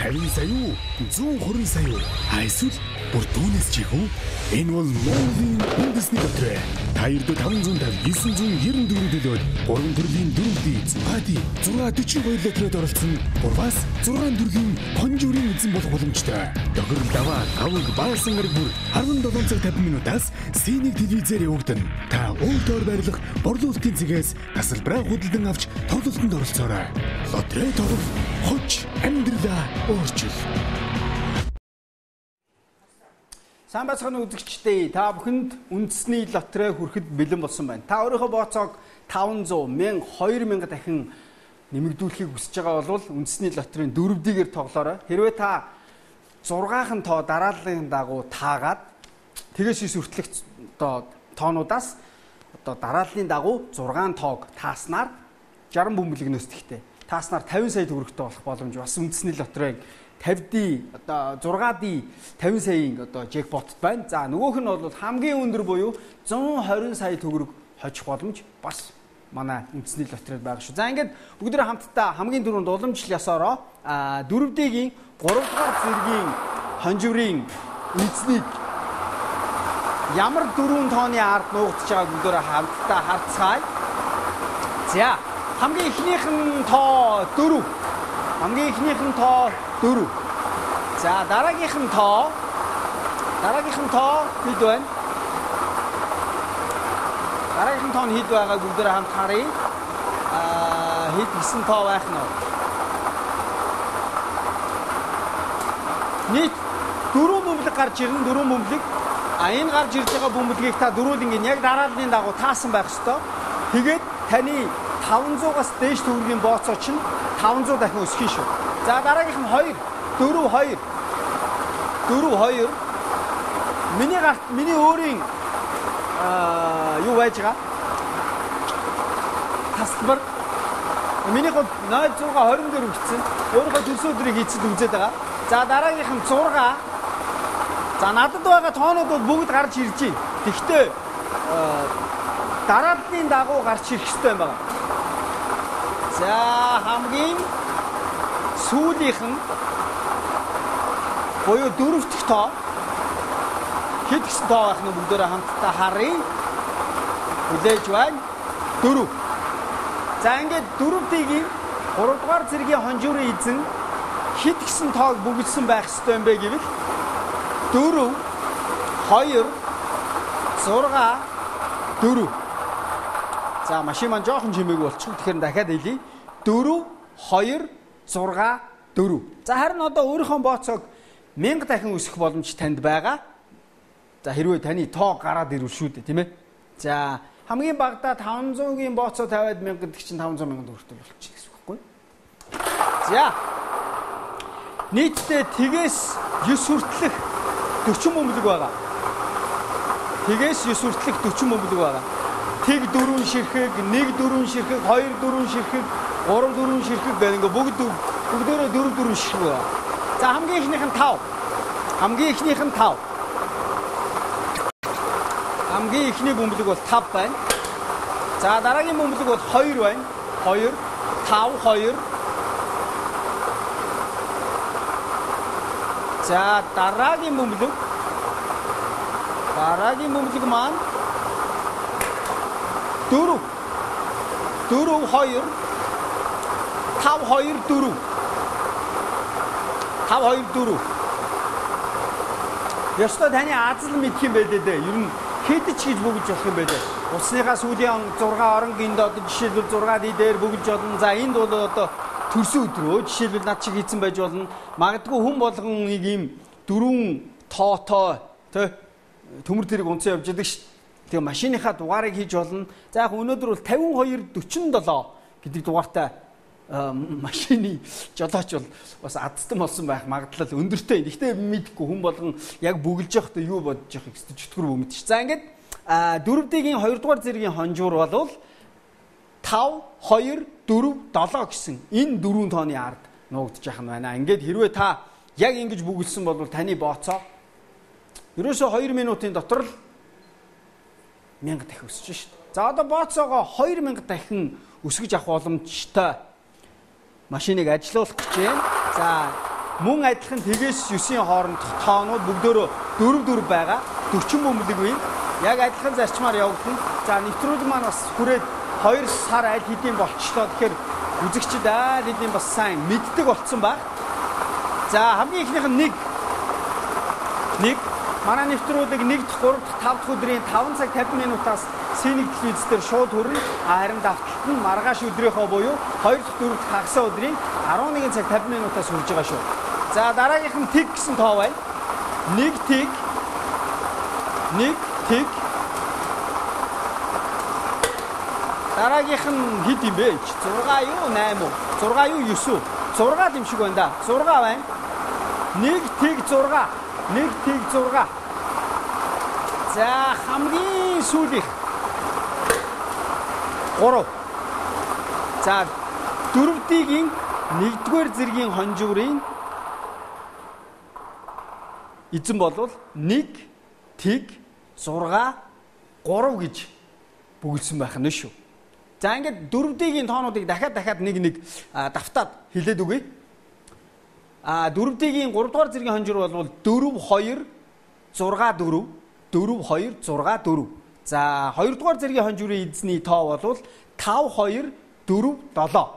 50 сая юу? 120 сая юу? Эсвэл бүр түүнээс ч их үү? Энэ бол Монголын үндэсний дотроо. Та ердөө 550 994 төлөөд 3 төрлийн дөрөвдий Зугади 642 литрээр оролцсон. Гурваас 6 төрлийн хонжуурын эзэн болох боломжтой. Тохирол даваа аваг баасан гараг бүр 17 цаг 50 минутаас Синийг телевизээр явагдана. Та өөртөө барилах борлуулалтын цэгээс тасалбараа худалдан авч тоглолтод оролцоорой. Лотерей тоглох хоч амьдралаа өөрчил. Сайн байцгаана үзэгчдээ. Та бүхэнд үндэсний лотерей хүрэхэд бэлэн болсон байна. Та өөрийнхөө бооцоог 500, 1000, 2000 дахин нэмэгдүүлэхийг хүсэж байгаа бол үндэсний лотерейн дөрөвдийгээр тоглоорой. Хэрвээ та 6хан тоо дарааллын дагуу таагаад тэгээс 9 хүртэлх тоонуудаас дарааллын дагуу 6 тоог тааснаар 60 бөмбөлгнөөс тэгтээ тааснаар 50 сая төгрөгтэй болох боломж бас үндэсний лотерейн 50D 6D 50 саяын жекпотт байна. За нөгөөх нь бол хамгийн өндөр буюу 120 сая төгрөг хожих боломж бас манай үндэсний лотерейд байгаа шүү. За ингээд бүгдээ хамтдаа хамгийн түрүүнд уламжлалсороо дөрөвдгийн 3 дугаар зэргийн хонживрын эзнийг ямар дөрвөн тооны ард нуугдж байгааг бүгдээ хамтдаа харцгаая. За хамгийн ихнийх нь тоо 4. Хамгийн ихнийх нь тоо 4. За дараагийнх нь тоо хэд байна? Дараагийнх нь тоо хэд байгааг бүгдээ хамт харъя. Хэд гисэн тоо байх нь вэ? Нийт 4 бөмбөлөг гарч ирнэ, 4 бөмбөлөг. Энэ гарч ирж байгаа бөмбөлгийг та дөрүүд ингэ яг дарааллын дагуу таасан байх ёстой. Тэгээд таны 500-аас дээш төгрөгийн бооцоо чинь 500 дахин өсөх шүү. За дараагийнх нь 2. Миний өөрийн юу байж байгаа? Тасалбар. Миний хот 0.624 өгсөн. Өөрийнхөө төрсөн өдрийг хийцэд үзээд байгаа. За дараагийнх нь 6. За надад байгаа тоонууд бол бүгд гарч ирж байна. Гэхдээ дарааллын дагуу гарч ирэх хэрэгтэй юм байна. За хамгийн сүүлийнх нь буюу 4 дахь тоо хэд гэсэн тоо байх нь бүгдээ хамтдаа харъя. Хүлээж байна. 4. За ингээд 4-ийн 3 дугаар зэргийн хонжуурын эзэн хэд гэсэн тоог бүгдсэн байх ёстой юм бэ гэвэл 4, 2, 6, 4. За машин маань жоохон жимээг болчих. Тэгэхээр дахиад хэлье. 4, 2, 6, 4. За харин одоо өөрийнхөө бооцоог 1000 дахин өсөх боломж танд байгаа. За хэрвээ таны тоо гараад ирвэл шүү дээ, тийм ээ. За хамгийн багадаа 500-гийн бооцоо тавиад 1000 гэдэг чинь 500 сая төгрөгтэй болчих гэсэн үг байхгүй. За нийтдээ тэгээс 9 хүртэлх 40 бөмбөлөг байгаа. Тэгээс 9 хүртэлх 40 бөмбөлөг байгаа. Тэг 4 ширхэг, 1 4 ширхэг, 2 4 ширхэг, 3 4 ширхэг гэх ингээ бүгдөө 4 ширхэг байна. За хамгийн ихнийх нь 5. Хамгийн ихний бөмбөлөг бол 5 байна. За дараагийн бөмбөлөг бол 2 байна. 2, 5, 2. За дараагийн бөмбөлөг маань 4, 2, 5, 2, 4. 5, 2, 4. Ёстой таны азал мэдх юм байлээ дээ. Ер нь хэд ч гэж бүгж болох юм байлээ. Усныхаа сүүлийн 6 оронгийн дод жишээлбэл 6D дээр бүгж болно. За энд бол одоо төрсөн өдрөө жишээлбэл над шиг хийцэн байж болно. Магадгүй хүн болгон нэг юм 4 тоо төмөр тэрэг унцсан явж байдаг ш. Тэгээ машиныхаа дугаарыг хийж болно. За яг өнөөдөр бол 5247 гэдэг дугаартай машины жолооч бол бас адстан болсон байх магадлал өндөртэй. Гэхдээ мэдгүй хүн болгон яг бүгэлж явахдаа юу бодож явах гэсэн чөтгөр бөмбөд ш. За ингээд 4-ийн 2 дугаар зэргийн хонжуур бол 5, 2, 4, 7 гэсэн энэ 4 тооны ард нуугдж яах нь байна. Ингээд хэрвээ та яг ингэж бүгэлсэн бол таны бооцоо ерөөсөө 2 минутын дотор л 1000 дахин өсөж шүү дээ. За одоо бооцоогоо 2000 дахин өсгөж авах боломжтой машиныг ажилуулах гэж байна. За Мөн адилхан тэгээс 9-ийн хоорондох тоонууд бүгдөө 4 байгаа. 40 бөмбөлөг бий. Яг адилхан зарчмаар явагдана. За нэвтрүүлэг маань бас хүрээд 2 сар аль хэдийн болчихлоо. Тэгэхээр үзэгчид аль хэдийн бас сайн мэддэг болцсон баг. За хамгийн ихнийх нь 1 манай нэвтрүүлэг 1 дахь 3 дахь 5 дахь өдрийн 5 цаг 50 минутаас Синий телевиз дээр шууд хүрнэ. Харин давталт нь маргааш өдрийнхөө буюу 2 дахь 4 дахь хагас өдрийн 11 цаг 50 минутаас хүрж байгаа шүү. За дараагийнх нь тэг гэсэн тоо байна. 1 тэг. Дараагийнх нь хэд юм бэ? 6 юу 8 уу? 6 юу 9 үү? 6 юм шиг байна да. 6 байна. 1 тэг 6. 1 тэг 6. За хамгийн сүүлийнх 3. За 4-ийн 1-р зэргийн хонжуурын эзэн болвол 1 тэг 6 3 гэж бүгэлсэн байх нь шүү. За ингээд 4-ийн тоонуудыг дахиад нэг давтаад хэлээд үгүй. 4-ийн 3-р зэргийн хонжуур бол 4 2 6 4 4 2 6 4. За 2-р зэргийн хонжуурын эзний тоо бол 5 2 4 7.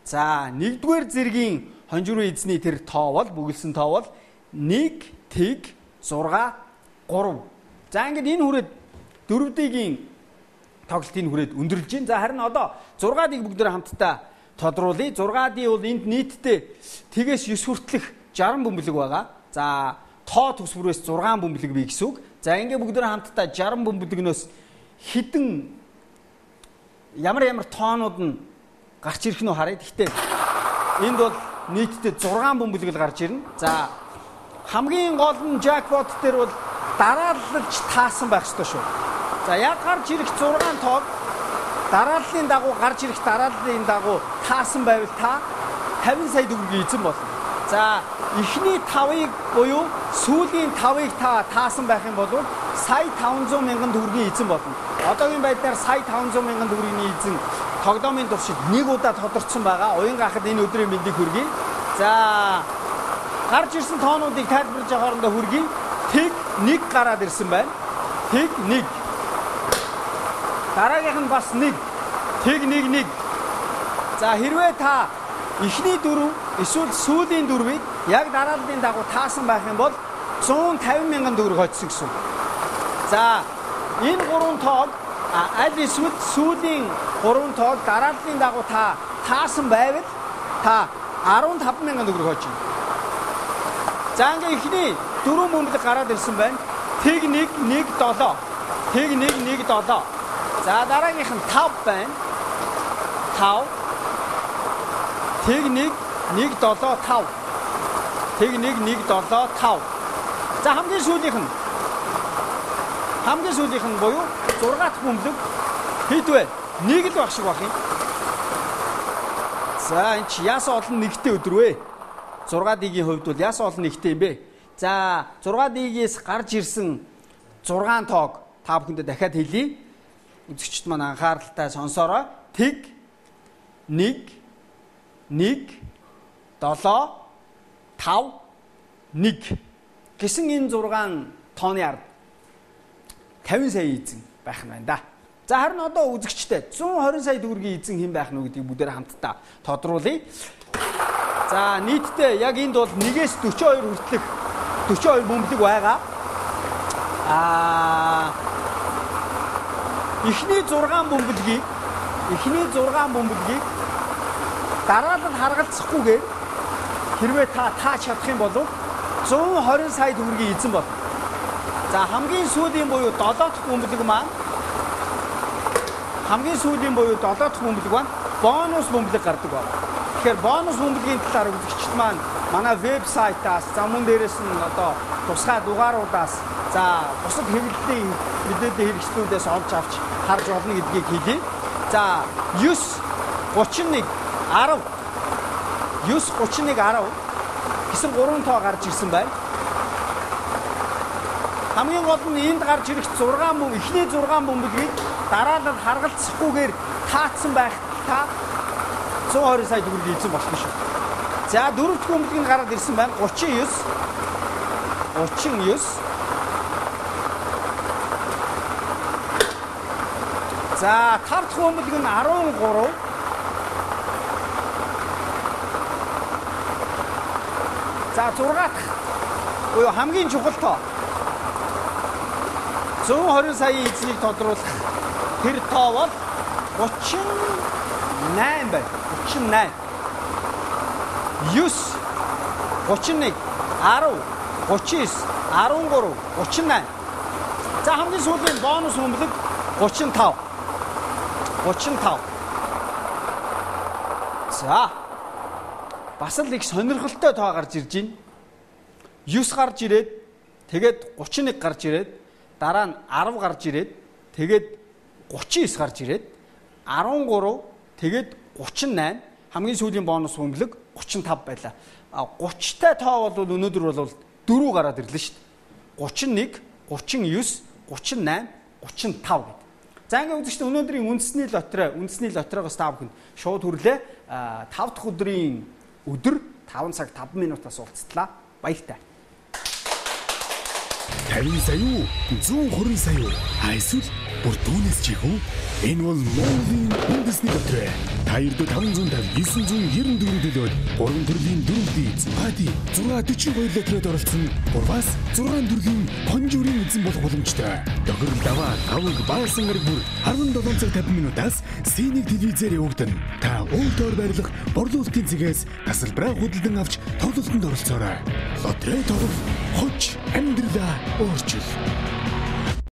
За 1-р зэргийн хонжуурын эзний тэр тоо бол бүгэлсэн тоо бол 1 тэг 6 3. За ингээд энэ хүрээд 4-ийн тоглолтын хүрээд өндөрлж байна. За харин одоо 6-ыг бүгдээр хамтдаа тодруулъя. 6-ийн бол энд нийтдээ тэгээс 9 хүртэлх 60 бөмбөлөг байгаа. За тоо төс бүрээс 6 бөмбөлөг бий гэсэн үг. За ингээд бүгдээр хамтдаа 60 бөмбөлөгнөөс хідэн ямар тоонууд нь гарч ирэх нь харъя. Гэхдээ энд бол нийтдээ 6 бөмбөлөг л гарч ирнэ. За хамгийн гол нь жакпот дээр бол дарааллаж таасан байх ёстой шүү. За яг гарч ирэх 6 тоог дарааллын дагуу гарч ирэх дарааллын дагуу таасан байвал та 50 сая төгрөгийн эзэн болно. За эхний 5-ыг буюу сүүлийн 5-ыг та таасан байх юм бол сая 500 мянган төгрөгийн эзэн болно. Одоогийн байдлаар сая 500 мянган төгрөгийн эзэн тогтоомын туршид 1 удаа тодорцсон байгаа. Уян гахад энэ өдрийн мэндийг хүргэе. За гарч ирсэн тоонуудыг тайлбарлаж байгаа хоорондоо хүргэе. Тэг 1 гараад ирсэн байна. Тэг 1. Дараагийнх нь бас 1. Тэг 1. За хэрвээ та эхний 4 эсвэл сүүлийн 4-ийг яг дарааллын дагуу таасан байх юм бол 150 мянган төгрөг хоцсон гэсэн. За энэ 3 тоог аль эсвэл сүүлийн 3 тоог дарааллын дагуу та таасан байвал та 15 мянган төгрөг хооч. За ингээ эхний 4 бөмбөлөг гараад ирсэн байна. Тэг 1 7. Тэг 1 7. За дараагийнх нь 5 байна. 5. Тэг 1 7 5. Тэг 1 7 5. За хамгийн сүүлийнх нь буюу 6 дахь бөмбөлөг хэд вэ? 1 л байх шиг байх юм. За энэ чи яасан олон нэгтэй өдөр вэ? 6-ийн хувьд бол яасан олон нэгтэй юм бэ? За 6-ээс гарч ирсэн 6 тоог та бүхэндээ дахиад хэлье. Үзэгчд маань анхааралтай сонсоорой. Тэг 1 7 5 1 гэсэн энэ 6 тооны ард 50 сая эзэн байх нь байна да. За харин одоо үзэгчтэй 120 сая төгрөгийн эзэн хэн байх нь гэдгийг бүгдээр хамтдаа тодруулъя. За нийтдээ яг энд бол 1-ээс 42 хүртэлх 42 бөмбөлөг байгаа. Эхний 6 бөмбөлгийг дараалал харгалзахгүйгээр хэрвээ та тааж чадах юм бол 120 сая төгрөгийн эзэн болно. За хамгийн сүүлийн буюу 7 дахь бөмбөлөг маань бонус бөмбөлөг гардаг байна. Тэгэхээр бонус бөмбөлгийн талаар үзэгчд маань манай вебсайтаас за мөн дээрээс нь одоо тусгай дугааруудаас за бусад хэвлэлийн мэдээллийн хэрэгслүүдээс олж авч харж болно гэдгийг хэлье. За 931 10 гэсэн 3 тоо гарч ирсэн байна. Хамгийн гол нь энд гарч ирэх 6 эхний 6 бөмбөлгийг дараалал харгалзахгүйгээр таацсан байх та 120 сая төгрөгийн эзэн болох шүү. За дөрөв дэх өмдөгийг гараад ирсэн байна. 39. 39. За 5 дахь өмдөг нь 13. За 6 дахь буюу хамгийн чухал тоо. 120 саяын эзнийг тодруулах тэр тоо бол 38 байна. 38. 9 31 10 39 13 38. За хамгийн сүүлийн бонус өмлөг 35. 35. За бас л их сонирхолтой тоо гарч ирж байна. 9 гарч ирээд тэгээд 31 гарч ирээд дараа нь 10 гарч ирээд тэгээд 39 гарч ирээд 13 тэгээд 38 хамгийн сүүлийн бонус өмлөг 35 байлаа. 30-тай тоо бол өнөөдөр бол 4 гараад ирлээ шүү дээ. 31, 39, 38, 35 гэдэг. За ингээд үзэгчдээ өнөөдрийн үндэсний лотерейгоос та бүхэнд шууд хүрлээ. 5 дахь өдрийн өдөр 5 цаг 5 минутаас уулзтлаа. Баяртай. 50 сая юу? 120 сая юу? Эсвэл бүр түүнээс ч их үү? Энэ бол Монголын үндэсний лотерей. Та ердөө 550 994 төлөөд 3 төрлийн дөрөвдөө эзэн. Хати 642 лотерейд оролцсон. 3-аас 6 төрлийн хонжуурын эзэн болох боломжтой. Тохирол даваа аваг баасан гараг бүр 17 цаг 50 минутаас Синийг телевизээр явагдана. Та өөртөө байрлах борлуулалтын цэгээс тасалбараа худалдан авч тоглолтод оролцоорой. Лотерей тоглох хоч амьдралаа өөрчил.